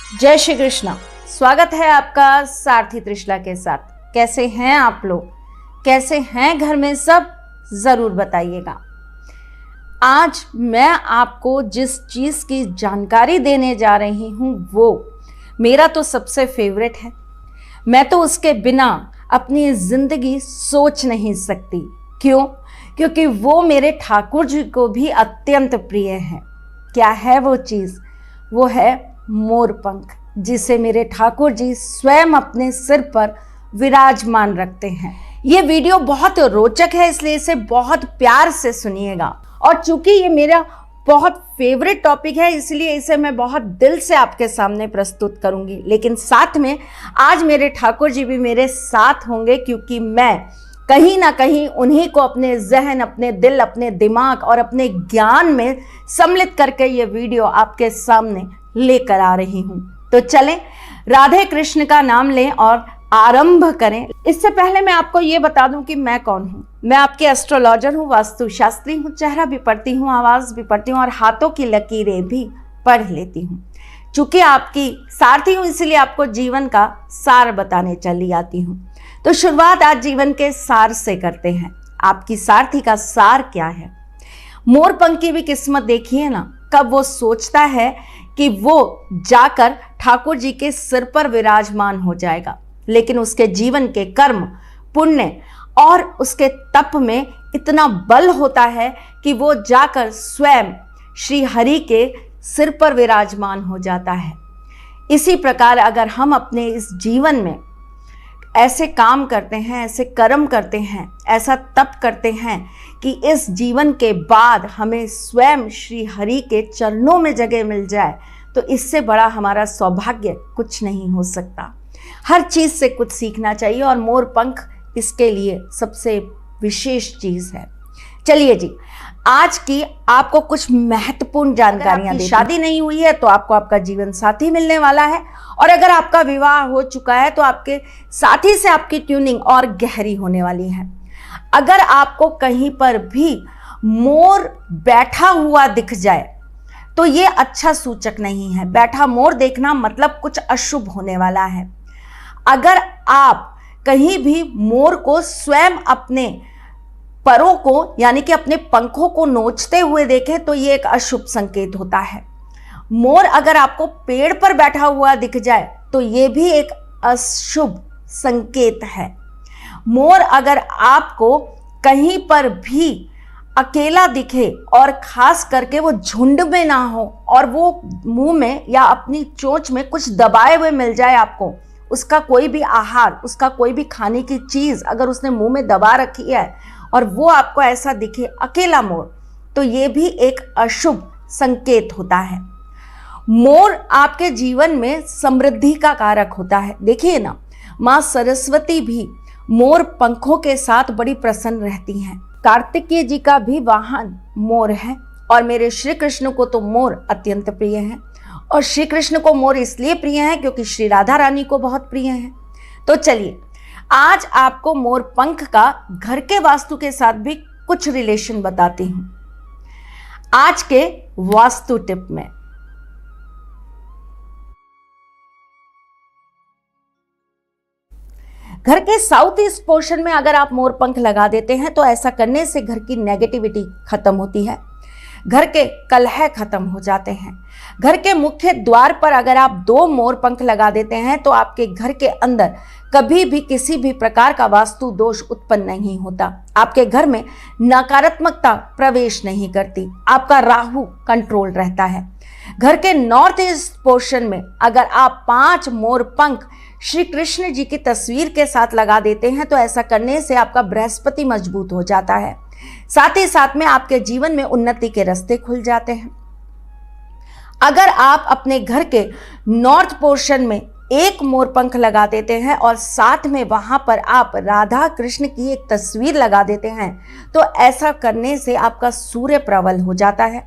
जय श्री कृष्णा। स्वागत है आपका सारथी त्रिशला के साथ। कैसे हैं आप लोग, कैसे हैं घर में सब, ज़रूर बताइएगा। आज मैं आपको जिस चीज़ की जानकारी देने जा रही हूँ वो मेरा तो सबसे फेवरेट है। मैं तो उसके बिना अपनी ज़िंदगी सोच नहीं सकती। क्यों? क्योंकि वो मेरे ठाकुर जी को भी अत्यंत प्रिय है। क्या है वो चीज़? वो है मोर पंख, जिसे मेरे ठाकुर जी स्वयं अपने सिर पर विराजमान रखते हैं। ये वीडियो बहुत रोचक है, इसलिए इसे बहुत प्यार से सुनिएगा। और चूंकि ये मेरा बहुत फेवरेट टॉपिक है, इसलिए इसे मैं बहुत दिल से आपके सामने प्रस्तुत करूंगी। लेकिन साथ में आज मेरे ठाकुर जी भी मेरे साथ होंगे, क्योंकि मैं कहीं ना कहीं उन्हीं को अपने जहन, अपने दिल, अपने दिमाग और अपने ज्ञान में सम्मिलित करके ये वीडियो आपके सामने लेकर आ रही हूँ। तो चलें, राधे कृष्ण का नाम लें और आरंभ करें। इससे पहले मैं आपको ये बता दूं कि मैं कौन हूँ। मैं आपकी एस्ट्रोलॉजर हूँ, वास्तुशास्त्री हूँ, चेहरा भी पढ़ती हूँ, आवाज़ भी पढ़ती हूँ और हाथों की लकीरें भी पढ़ लेती हूँ। चूँकि आपकी सारथी हूँ, इसलिए आपको जीवन का सार बताने चली आती हूँ। तो शुरुआत आज जीवन के सार से करते हैं। आपकी सारथी का सार क्या है? मोर पंख की भी किस्मत देखिए ना, कब वो सोचता है कि वो जाकर ठाकुर जी के सिर पर विराजमान हो जाएगा, लेकिन उसके जीवन के कर्म, पुण्य और उसके तप में इतना बल होता है कि वो जाकर स्वयं श्री हरि के सिर पर विराजमान हो जाता है। इसी प्रकार अगर हम अपने इस जीवन में ऐसे काम करते हैं, ऐसे कर्म करते हैं, ऐसा तप करते हैं कि इस जीवन के बाद हमें स्वयं श्री हरि के चरणों में जगह मिल जाए, तो इससे बड़ा हमारा सौभाग्य कुछ नहीं हो सकता। हर चीज़ से कुछ सीखना चाहिए और मोर पंख इसके लिए सबसे विशेष चीज़ है। चलिए जी, आज की आपको कुछ महत्वपूर्ण जानकारियां देती हूं। शादी नहीं हुई है तो आपको आपका जीवन साथी मिलने वाला है, और अगर आपका विवाह हो चुका है तो आपके साथी से आपकी ट्यूनिंग और गहरी होने वाली है। अगर आपको कहीं पर भी मोर बैठा हुआ दिख जाए तो ये अच्छा सूचक नहीं है। बैठा मोर देखना मतलब कुछ अशुभ होने वाला है। अगर आप कहीं भी मोर को स्वयं अपने परों को, यानी कि अपने पंखों को नोचते हुए देखें तो ये एक अशुभ संकेत होता है। मोर अगर आपको पेड़ पर बैठा हुआ दिख जाए तो ये भी एक अशुभ संकेत है। मोर अगर आपको कहीं पर भी अकेला दिखे और खास करके वो झुंड में ना हो और वो मुंह में या अपनी चोंच में कुछ दबाए हुए मिल जाए आपको, उसका कोई भी आहार, उसका कोई भी खाने की चीज़ अगर उसने मुंह में दबा रखी है और वो आपको ऐसा दिखे अकेला मोर, तो ये भी एक अशुभ संकेत होता है। मोर आपके जीवन में समृद्धि का कारक होता है। देखिए ना, माँ सरस्वती भी मोर पंखों के साथ बड़ी प्रसन्न रहती हैं। कार्तिकेय जी का भी वाहन मोर है और मेरे श्री कृष्ण को तो मोर अत्यंत प्रिय है। और श्री कृष्ण को मोर इसलिए प्रिय है क्योंकि श्री राधा रानी को बहुत प्रिय है। तो चलिए, आज आपको मोर पंख का घर के वास्तु के साथ भी कुछ रिलेशन बताती हूं। आज के वास्तु टिप में घर के साउथ ईस्ट पोर्शन में अगर आप मोर पंख लगा देते हैं तो ऐसा करने से घर की नेगेटिविटी खत्म होती है, घर के कलह खत्म हो जाते हैं। घर के मुख्य द्वार पर अगर आप 2 मोर पंख लगा देते हैं तो आपके घर के अंदर कभी भी किसी भी प्रकार का वास्तु दोष उत्पन्न नहीं होता। आपके घर में नकारात्मकता प्रवेश नहीं करती, आपका राहु कंट्रोल रहता है। घर के नॉर्थ ईस्ट पोर्शन में अगर आप 5 मोर पंख श्री कृष्ण जी की तस्वीर के साथ लगा देते हैं तो ऐसा करने से आपका बृहस्पति मजबूत हो जाता है। साथ ही साथ में आपके जीवन में उन्नति के रास्ते खुल जाते हैं। अगर आप अपने घर के नॉर्थ पोर्शन में 1 मोर पंख लगा देते हैं और साथ में वहां पर आप राधा कृष्ण की एक तस्वीर लगा देते हैं तो ऐसा करने से आपका सूर्य प्रबल हो जाता है।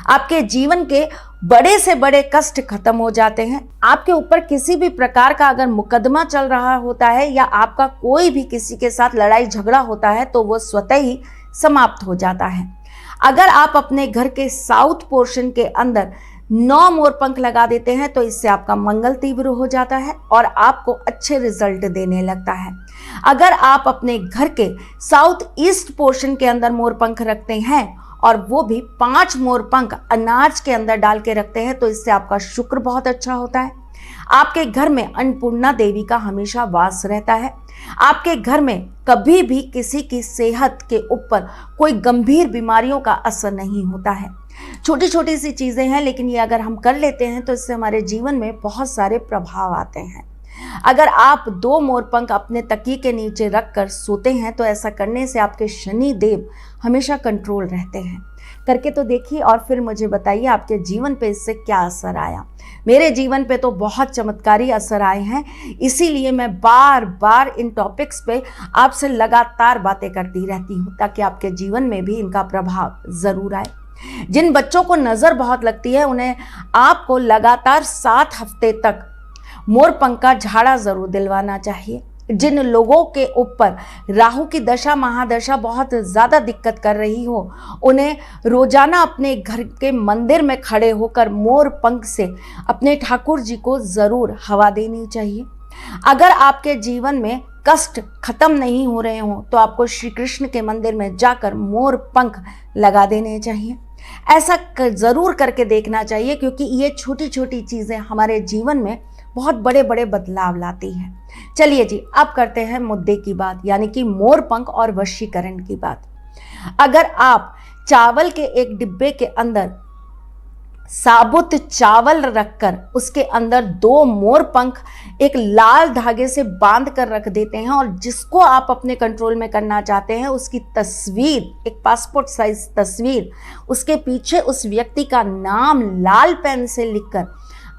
आपके जीवन के बड़े से बड़े कष्ट खत्म हो जाते हैं। आपके ऊपर किसी भी प्रकार का अगर मुकदमा चल रहा होता है या आपका कोई भी किसी के साथ लड़ाई झगड़ा होता है तो वो स्वतः ही समाप्त हो जाता है। अगर आप अपने घर के साउथ पोर्शन के अंदर 9 मोर पंख लगा देते हैं तो इससे आपका मंगल तीव्र हो जाता है और आपको अच्छे रिजल्ट देने लगता है। अगर आप अपने घर के साउथ ईस्ट पोर्शन के अंदर मोर पंख रखते हैं और वो भी 5 मोर पंख अनाज के अंदर डाल के रखते हैं तो इससे आपका शुक्र बहुत अच्छा होता है। आपके घर में अन्नपूर्णा देवी का हमेशा वास रहता है। आपके घर में कभी भी किसी की सेहत के ऊपर कोई गंभीर बीमारियों का असर नहीं होता है। छोटी छोटी सी चीज़ें हैं, लेकिन ये अगर हम कर लेते हैं तो इससे हमारे जीवन में बहुत सारे प्रभाव आते हैं। अगर आप 2 मोरपंख अपने तकिए के नीचे रखकर सोते हैं तो ऐसा करने से आपके शनि देव हमेशा कंट्रोल रहते हैं। करके तो देखिए और फिर मुझे बताइए आपके जीवन पे इससे क्या असर आया। मेरे जीवन पे तो बहुत चमत्कारी असर आए हैं, इसीलिए मैं बार बार इन टॉपिक्स पे आपसे लगातार बातें करती रहती हूँ ताकि आपके जीवन में भी इनका प्रभाव ज़रूर आए। जिन बच्चों को नज़र बहुत लगती है उन्हें आपको लगातार 7 हफ्ते तक मोरपंख का झाड़ा ज़रूर दिलवाना चाहिए। जिन लोगों के ऊपर राहु की दशा महादशा बहुत ज़्यादा दिक्कत कर रही हो उन्हें रोजाना अपने घर के मंदिर में खड़े होकर मोरपंख से अपने ठाकुर जी को ज़रूर हवा देनी चाहिए। अगर आपके जीवन में कष्ट खत्म नहीं हो रहे हों तो आपको श्री कृष्ण के मंदिर में जाकर मोरपंख लगा देने चाहिए। ऐसा ज़रूर करके देखना चाहिए क्योंकि ये छोटी छोटी चीज़ें हमारे जीवन में बहुत बड़े बड़े बदलाव लाती हैं। चलिए जी, अब करते हैं मुद्दे की बात, यानी कि मोरपंख और वशीकरण की बात। अगर आप चावल के एक डिब्बे के अंदर साबुत चावल रखकर उसके अंदर 2 मोरपंख एक लाल धागे से बांध कर रख देते हैं और जिसको आप अपने कंट्रोल में करना चाहते हैं उसकी तस्वीर, एक पासपोर्ट साइज तस्वीर, उसके पीछे उस व्यक्ति का नाम लाल पेन से लिखकर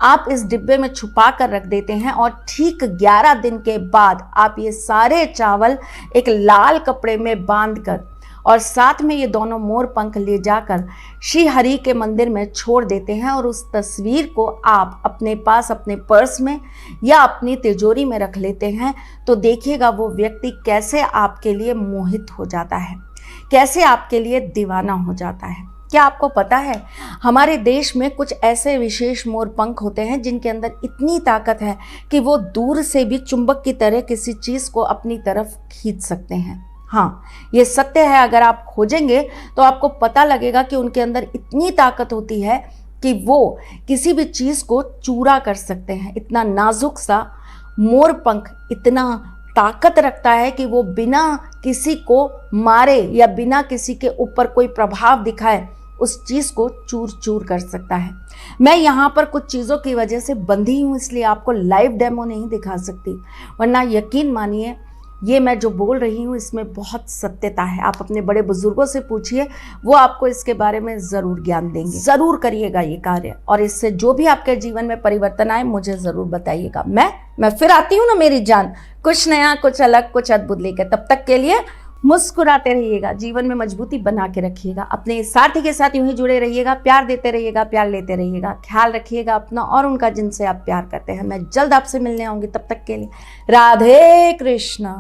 आप इस डिब्बे में छुपा कर रख देते हैं और ठीक 11 दिन के बाद आप ये सारे चावल एक लाल कपड़े में बांधकर और साथ में ये दोनों मोरपंख ले जाकर श्री हरि के मंदिर में छोड़ देते हैं और उस तस्वीर को आप अपने पास अपने पर्स में या अपनी तिजोरी में रख लेते हैं तो देखिएगा वो व्यक्ति कैसे आपके लिए मोहित हो जाता है, कैसे आपके लिए दीवाना हो जाता है। क्या आपको पता है हमारे देश में कुछ ऐसे विशेष मोरपंख होते हैं जिनके अंदर इतनी ताकत है कि वो दूर से भी चुंबक की तरह किसी चीज़ को अपनी तरफ खींच सकते हैं। हाँ, ये सत्य है। अगर आप खोजेंगे तो आपको पता लगेगा कि उनके अंदर इतनी ताकत होती है कि वो किसी भी चीज़ को चूरा कर सकते हैं। इतना नाजुक सा मोरपंख इतना ताकत रखता है कि वो बिना किसी को मारे या बिना किसी के ऊपर कोई प्रभाव दिखाए उस चीज़ को चूर चूर कर सकता है। मैं यहाँ पर कुछ चीज़ों की वजह से बंधी हूँ, इसलिए आपको लाइव डेमो नहीं दिखा सकती, वरना यकीन मानिए ये मैं जो बोल रही हूँ इसमें बहुत सत्यता है। आप अपने बड़े बुजुर्गों से पूछिए, वो आपको इसके बारे में ज़रूर ज्ञान देंगे। ज़रूर करिएगा ये कार्य और इससे जो भी आपके जीवन में परिवर्तन आए मुझे ज़रूर बताइएगा। मैं फिर आती हूँ ना मेरी जान, कुछ नया, कुछ अलग, कुछ अद्भुत लेकर। तब तक के लिए मुस्कुराते रहिएगा, जीवन में मजबूती बना के रखिएगा, अपने साथी के साथ यूं ही जुड़े रहिएगा, प्यार देते रहिएगा, प्यार लेते रहिएगा, ख्याल रखिएगा अपना और उनका जिनसे आप प्यार करते हैं। मैं जल्द आपसे मिलने आऊँगी, तब तक के लिए राधे कृष्णा।